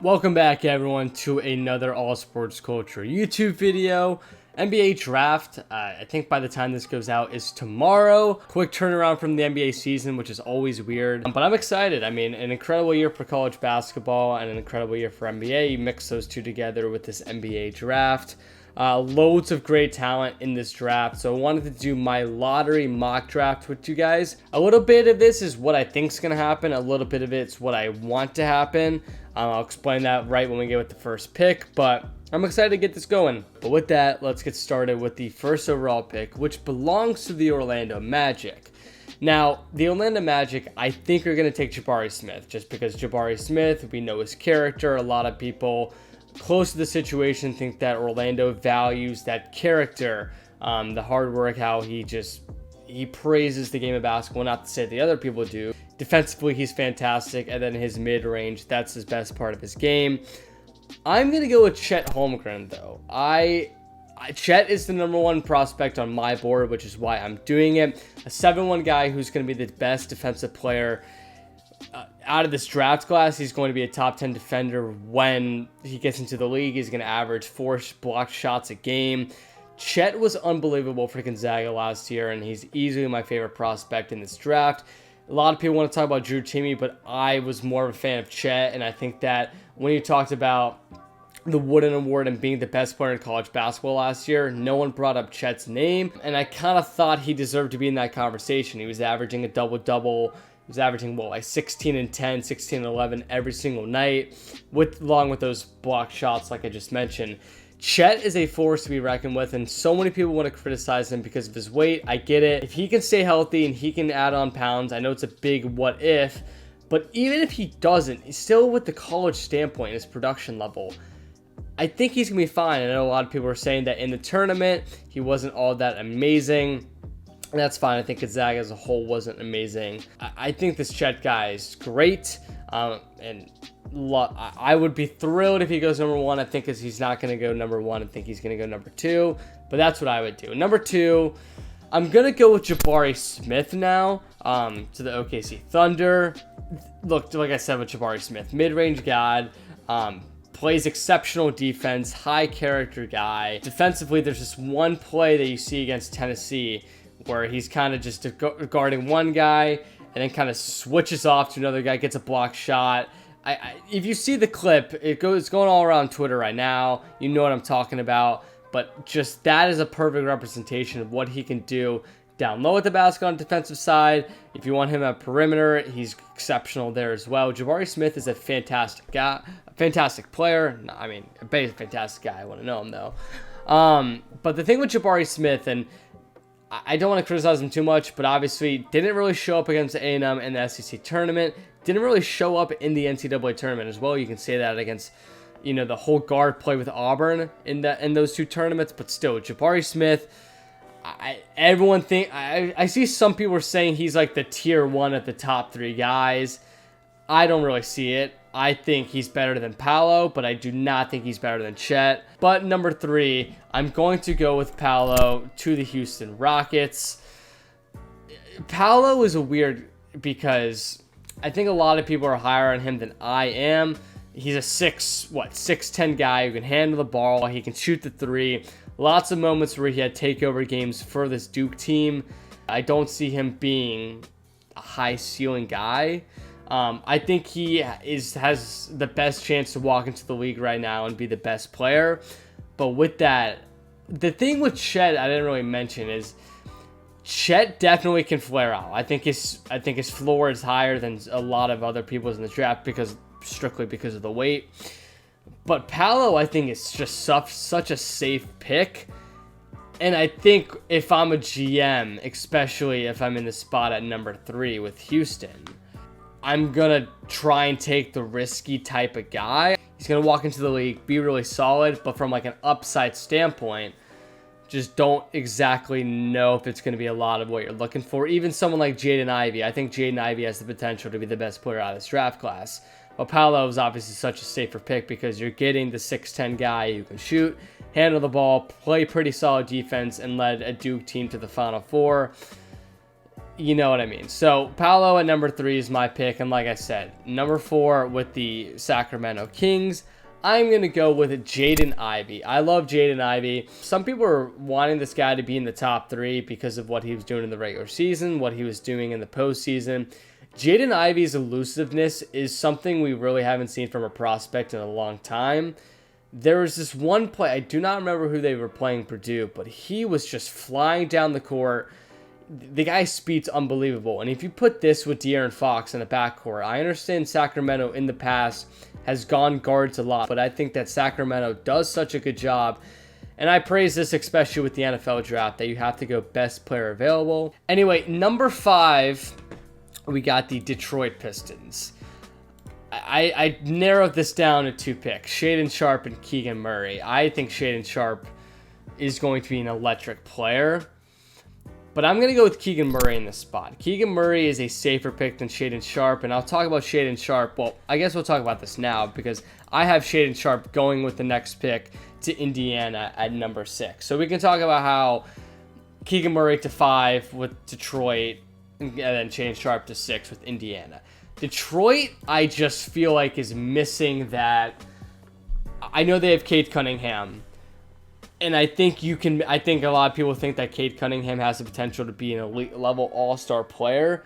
Welcome back, everyone, to another All Sports Culture YouTube video. NBA draft, I think by the time this goes out, is tomorrow. Quick turnaround from the NBA season, which is always weird. But I'm excited. I mean, an incredible year for college basketball and an incredible year for NBA. You mix those two together with this NBA draft. Loads of great talent in this draft. So I wanted to do my lottery mock draft with you guys. A little bit of this is what I think is going to happen. A little bit of it's what I want to happen. I'll explain that right when we get with the first pick, but I'm excited to get this going. But with that, let's get started with the first overall pick, which belongs to the Orlando Magic. Now, the Orlando Magic, I think, are going to take Jabari Smith, just because Jabari Smith, we know his character. A lot of people close to the situation think that Orlando values that character, the hard work, how he praises the game of basketball, not to say the other people do. Defensively, he's fantastic, and then his mid-range, that's his best part of his game. I'm going to go with Chet Holmgren, though. Chet is the number one prospect on my board, which is why I'm doing it. A 7-1 guy who's going to be the best defensive player out of this draft class. He's going to be a top 10 defender when he gets into the league. He's going to average 4 blocked shots a game. Chet was unbelievable for Gonzaga last year, and he's easily my favorite prospect in this draft. A lot of people want to talk about Drew Timme, but I was more of a fan of Chet, and I think that when you talked about the Wooden Award and being the best player in college basketball last year, no one brought up Chet's name, and I kind of thought he deserved to be in that conversation. He was averaging a double-double. He was averaging, like 16 and 10, 16 and 11 every single night, along with those blocked shots like I just mentioned. Chet is a force to be reckoned with, and so many people want to criticize him because of his weight. I get it. If he can stay healthy and he can add on pounds, I know it's a big what if, but even if he doesn't, still with the college standpoint, his production level, I think he's going to be fine. I know a lot of people are saying that in the tournament, he wasn't all that amazing. And that's fine. I think Gonzaga as a whole wasn't amazing. I think this Chet guy is great, and I would be thrilled if he goes number 1. I think he's not going to go number 1. I think he's going to go number 2, but that's what I would do. Number 2, I'm going to go with Jabari Smith now, to the OKC Thunder. Look, like I said with Jabari Smith, mid-range god, plays exceptional defense, high character guy. Defensively, there's just one play that you see against Tennessee where he's kind of just guarding one guy and then kind of switches off to another guy, gets a block shot. If you see the clip, it's going all around Twitter right now. You know what I'm talking about. But just that is a perfect representation of what he can do down low at the basket on the defensive side. If you want him at perimeter, he's exceptional there as well. Jabari Smith is a fantastic guy, a fantastic player. I mean, a fantastic guy. I want to know him, though. But the thing with Jabari Smith, and I don't want to criticize him too much, but obviously didn't really show up against A&M in the SEC tournament. Didn't really show up in the NCAA tournament as well. You can say that against, the whole guard play with Auburn in those 2 tournaments. But still, Jabari Smith, I see some people are saying he's like the tier 1 at the top 3 guys. I don't really see it. I think he's better than Paolo, but I do not think he's better than Chet. But number 3, I'm going to go with Paolo to the Houston Rockets. Paolo is a weird because I think a lot of people are higher on him than I am. He's a 6'10" guy who can handle the ball. He can shoot the 3. Lots of moments where he had takeover games for this Duke team. I don't see him being a high ceiling guy. I think he has the best chance to walk into the league right now and be the best player. But with that, the thing with Chet I didn't really mention is Chet definitely can flare out. I think his floor is higher than a lot of other people's in the draft strictly because of the weight. But Paolo, I think, is just such a safe pick. And I think if I'm a GM, especially if I'm in the spot at number 3 with Houston, I'm going to try and take the risky type of guy. He's going to walk into the league, be really solid, but from like an upside standpoint, just don't exactly know if it's going to be a lot of what you're looking for. Even someone like Jaden Ivey, I think Jaden Ivey has the potential to be the best player out of this draft class. But Paolo is obviously such a safer pick because you're getting the 6'10" guy who can shoot, handle the ball, play pretty solid defense, and led a Duke team to the Final Four. You know what I mean. So Paolo at number 3 is my pick. And like I said, number 4 with the Sacramento Kings, I'm going to go with Jaden Ivey. I love Jaden Ivey. Some people are wanting this guy to be in the top 3 because of what he was doing in the regular season, what he was doing in the postseason. Jaden Ivey's elusiveness is something we really haven't seen from a prospect in a long time. There was this one play, I do not remember who they were playing Purdue, but he was just flying down the court. The guy's speed's unbelievable. And if you put this with De'Aaron Fox in the backcourt, I understand Sacramento in the past has gone guards a lot, but I think that Sacramento does such a good job. And I praise this especially with the NFL draft, that you have to go best player available. Anyway, number 5, we got the Detroit Pistons. I narrowed this down to 2 picks, Shaedon Sharpe and Keegan Murray. I think Shaedon Sharpe is going to be an electric player, but I'm going to go with Keegan Murray in this spot. Keegan Murray is a safer pick than Shaedon Sharpe, and I'll talk about Shaedon Sharpe. Well, I guess we'll talk about this now because I have Shaedon Sharpe going with the next pick to Indiana at number 6. So we can talk about how Keegan Murray to 5 with Detroit, and then Shaedon Sharpe to 6 with Indiana. Detroit, I just feel like is missing that. I know they have Cade Cunningham, and I think a lot of people think that Cade Cunningham has the potential to be an elite level all-star player,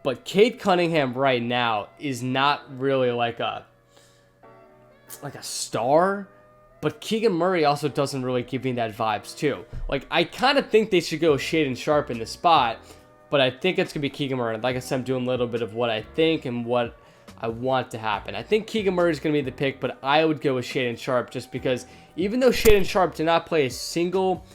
but Cade Cunningham right now is not really like a star. But Keegan Murray also doesn't really give me that vibes too. Like, I kind of think they should go Shaedon Sharpe in the spot, but I think it's going to be Keegan Murray. Like I said, I'm doing a little bit of what I think and what I want to happen. I think Keegan Murray is going to be the pick, but I would go with Shaedon Sharpe just because even though Shaedon Sharpe did not play a single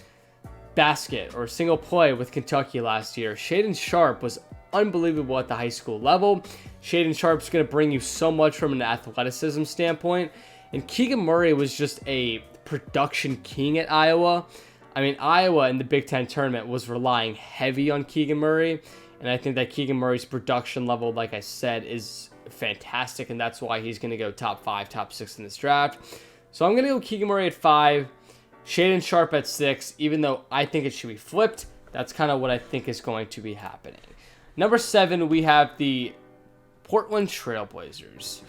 basket or a single play with Kentucky last year, Shaedon Sharpe was unbelievable at the high school level. Shaedon Sharpe's going to bring you so much from an athleticism standpoint. And Keegan Murray was just a production king at Iowa. I mean, Iowa in the Big Ten tournament was relying heavy on Keegan Murray. And I think that Keegan Murray's production level, like I said, is fantastic. And that's why he's going to go top 5, top 6 in this draft. So I'm going to go Keegan Murray at 5, Shaedon Sharpe at 6, even though I think it should be flipped. That's kind of what I think is going to be happening. Number 7, we have the Portland Trailblazers.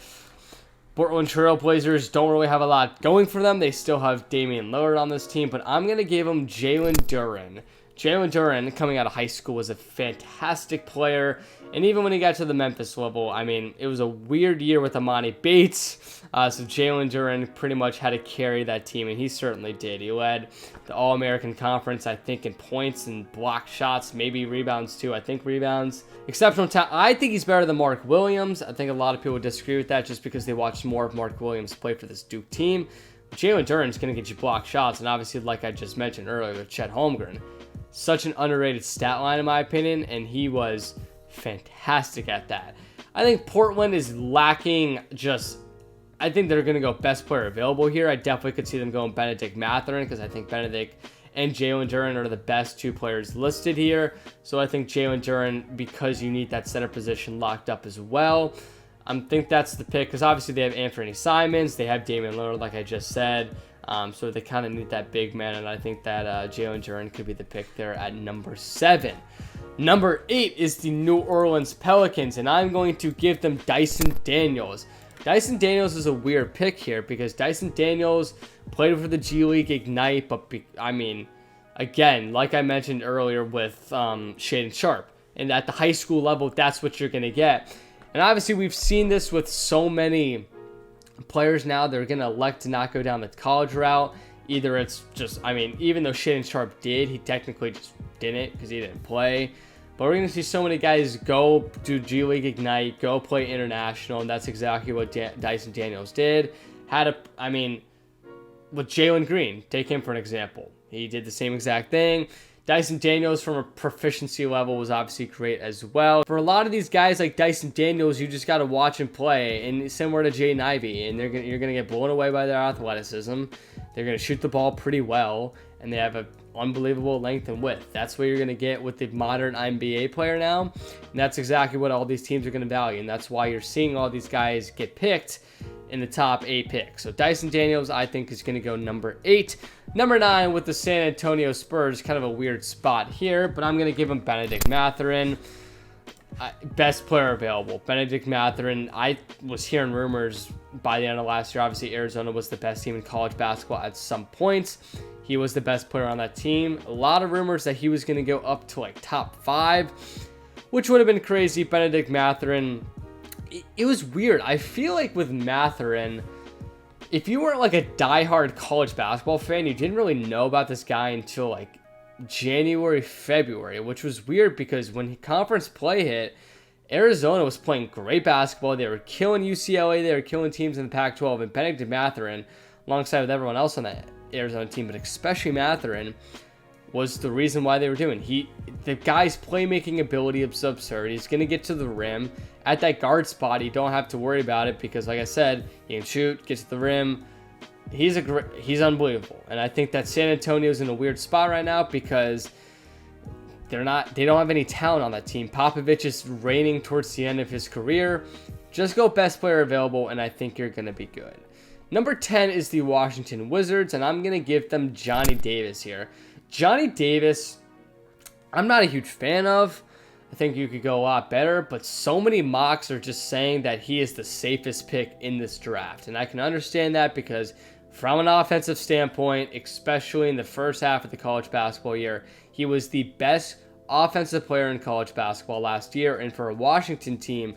Portland Trailblazers don't really have a lot going for them. They still have Damian Lillard on this team, but I'm going to give them Jalen Duren. Jalen Duren, coming out of high school, was a fantastic player. And even when he got to the Memphis level, I mean, it was a weird year with Amani Bates. So Jalen Duren pretty much had to carry that team, and he certainly did. He led the All-American Conference, I think, in points and block shots, maybe rebounds too. I think rebounds. Exceptional talent. I think he's better than Mark Williams. I think a lot of people disagree with that just because they watched more of Mark Williams play for this Duke team. But Jalen Duren is going to get you block shots, and obviously, like I just mentioned earlier with Chet Holmgren, such an underrated stat line in my opinion, and he was fantastic at that. I think Portland is lacking I think they're going to go best player available here. I definitely could see them going Benedict Mathurin because I think Benedict and Jalen Duren are the best 2 players listed here. So I think Jalen Duren, because you need that center position locked up as well. I think that's the pick because obviously they have Anthony Simons. They have Damian Lillard, like I just said. So they kind of need that big man, and I think that Jalen Duren could be the pick there at number 7. Number 8 is the New Orleans Pelicans, and I'm going to give them Dyson Daniels. Dyson Daniels is a weird pick here because Dyson Daniels played for the G League Ignite, but I mean, again, like I mentioned earlier with Shaedon Sharpe, and at the high school level, that's what you're going to get. And obviously, we've seen this with so many players now. They're going to elect to not go down the college route. Either it's just, I mean, even though Shaedon Sharpe did, he technically just didn't because he didn't play. But we're going to see so many guys go do G League Ignite, go play international, and that's exactly what Dyson Daniels did. With Jalen Green, take him for an example. He did the same exact thing. Dyson Daniels, from a proficiency level, was obviously great as well. For a lot of these guys like Dyson Daniels, you just got to watch him play, and similar to Jaden Ivey, and you're going to get blown away by their athleticism. They're going to shoot the ball pretty well, and they have a unbelievable length and width. That's what you're going to get with the modern NBA player now. And that's exactly what all these teams are going to value. And that's why you're seeing all these guys get picked in the top 8 picks. So Dyson Daniels, I think, is going to go number 8. Number 9 with the San Antonio Spurs, kind of a weird spot here, but I'm going to give him Benedict Mathurin. Best player available, Benedict Mathurin. I was hearing rumors by the end of last year. Obviously, Arizona was the best team in college basketball at some points. He was the best player on that team. A lot of rumors that he was going to go up to like top 5, which would have been crazy. Benedict Mathurin, it was weird. I feel like with Mathurin, if you weren't like a diehard college basketball fan, you didn't really know about this guy until like January, February, which was weird because when conference play hit, Arizona was playing great basketball. They were killing UCLA. They were killing teams in the Pac-12. And Benedict Mathurin, alongside with everyone else on that Arizona team, but especially Mathurin, was the reason why they were doing. The guy's playmaking ability is absurd. He's going to get to the rim. At that guard spot, you don't have to worry about it because, like I said, he can shoot, get to the rim. He's unbelievable. And I think that San Antonio's in a weird spot right now because they don't have any talent on that team. Popovich is reigning towards the end of his career. Just go best player available, and I think you're going to be good. Number 10 is the Washington Wizards, and I'm going to give them Johnny Davis here. Johnny Davis, I'm not a huge fan of. I think you could go a lot better, but so many mocks are just saying that he is the safest pick in this draft. And I can understand that because from an offensive standpoint, especially in the first half of the college basketball year, he was the best offensive player in college basketball last year. And for a Washington team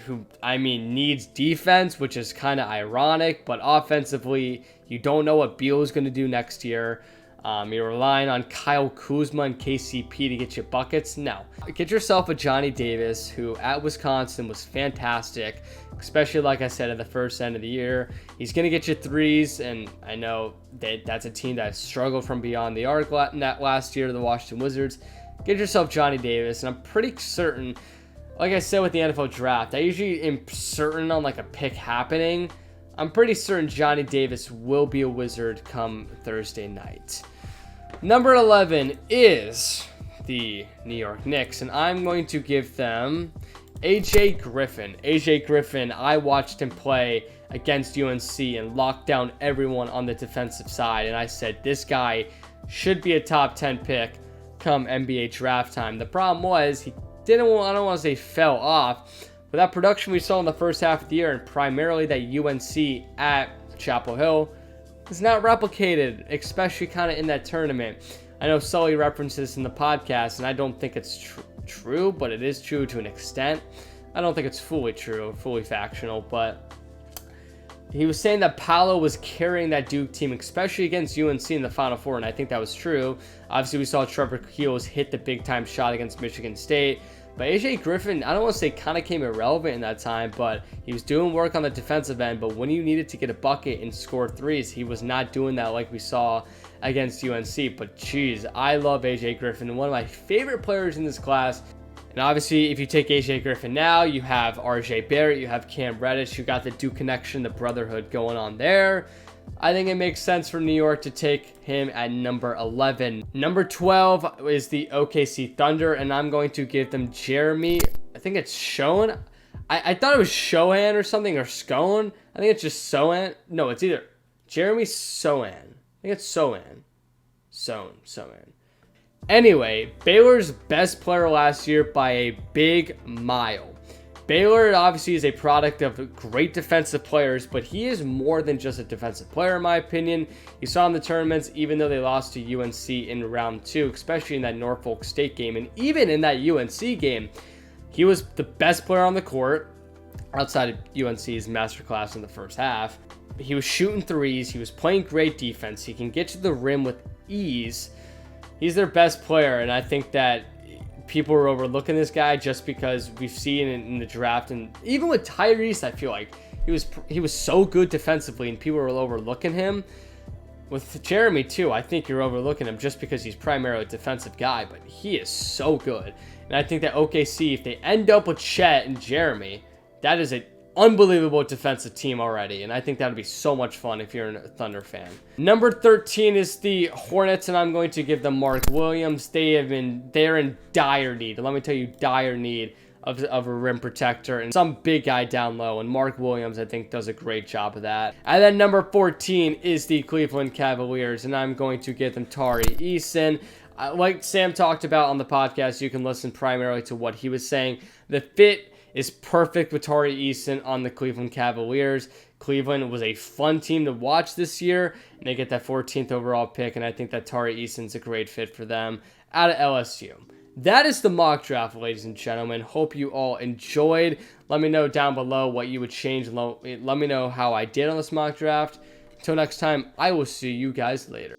who, needs defense, which is kind of ironic, but offensively, you don't know what Beal is going to do next year. You're relying on Kyle Kuzma and KCP to get you buckets. No. Get yourself a Johnny Davis, who at Wisconsin was fantastic, especially, like I said, at the first end of the year. He's going to get you threes, and I know that's a team that struggled from beyond the arc last year, the Washington Wizards. Get yourself Johnny Davis, and I'm pretty certain, like I said with the NFL draft, I usually am certain on like a pick happening. I'm pretty certain Johnny Davis will be a Wizard come Thursday night. Number 11 is the New York Knicks, and I'm going to give them AJ Griffin. AJ Griffin, I watched him play against UNC and lock down everyone on the defensive side, and I said this guy should be a top 10 pick come NBA draft time. The problem was he didn't, I don't want to say fell off, but that production we saw in the first half of the year, and primarily that UNC at Chapel Hill, is not replicated, especially kind of in that tournament. I know Sully referenced this in the podcast, and I don't think it's true, but it is true to an extent. I don't think it's fully true, fully factional, but he was saying that Paolo was carrying that Duke team, especially against UNC in the Final Four, and I think that was true. Obviously, we saw Trevor Keels hit the big-time shot against Michigan State. But AJ Griffin, I don't want to say kind of came irrelevant in that time, but he was doing work on the defensive end. But when you needed to get a bucket and score threes, he was not doing that like we saw against UNC. But geez, I love AJ Griffin, one of my favorite players in this class. And obviously, if you take AJ Griffin now, you have RJ Barrett, you have Cam Reddish, you got the Duke connection, the brotherhood going on there. I think it makes sense for New York to take him at number 11. Number 12 is the OKC Thunder, and I'm going to give them Jeremy. I think it's Schoen. I thought it was Shohan or something, or Scone. I think it's just Sohan. No, it's either Jeremy Sohan. I think it's Sohan. Sohan. Anyway, Baylor's best player last year by a big mile. Baylor obviously is a product of great defensive players, but he is more than just a defensive player in my opinion. You saw in the tournaments, even though they lost to UNC in round 2, especially in that Norfolk State game, and even in that UNC game, he was the best player on the court outside of UNC's masterclass in the first half. He was shooting threes, he was playing great defense, he can get to the rim with ease. He's their best player, and I think that people are overlooking this guy just because we've seen it in the draft, and even with Tyrese, I feel like he was so good defensively, and people are overlooking him. With Jeremy too, I think you're overlooking him just because he's primarily a defensive guy, but he is so good. And I think that OKC, if they end up with Chet and Jeremy, that is a unbelievable defensive team already, and I think that would be so much fun if you're a Thunder fan. Number 13 is the Hornets, and I'm going to give them Mark Williams. They're in dire need. Let me tell you, dire need of a rim protector and some big guy down low, and Mark Williams, I think, does a great job of that. And then number 14 is the Cleveland Cavaliers, and I'm going to give them Tari Eason. Like Sam talked about on the podcast, you can listen primarily to what he was saying. The fit is perfect with Tari Eason on the Cleveland Cavaliers. Cleveland was a fun team to watch this year, and they get that 14th overall pick, and I think that Tari Eason's a great fit for them out of LSU. That is the mock draft, ladies and gentlemen. Hope you all enjoyed. Let me know down below what you would change. Let me know how I did on this mock draft. Until next time, I will see you guys later.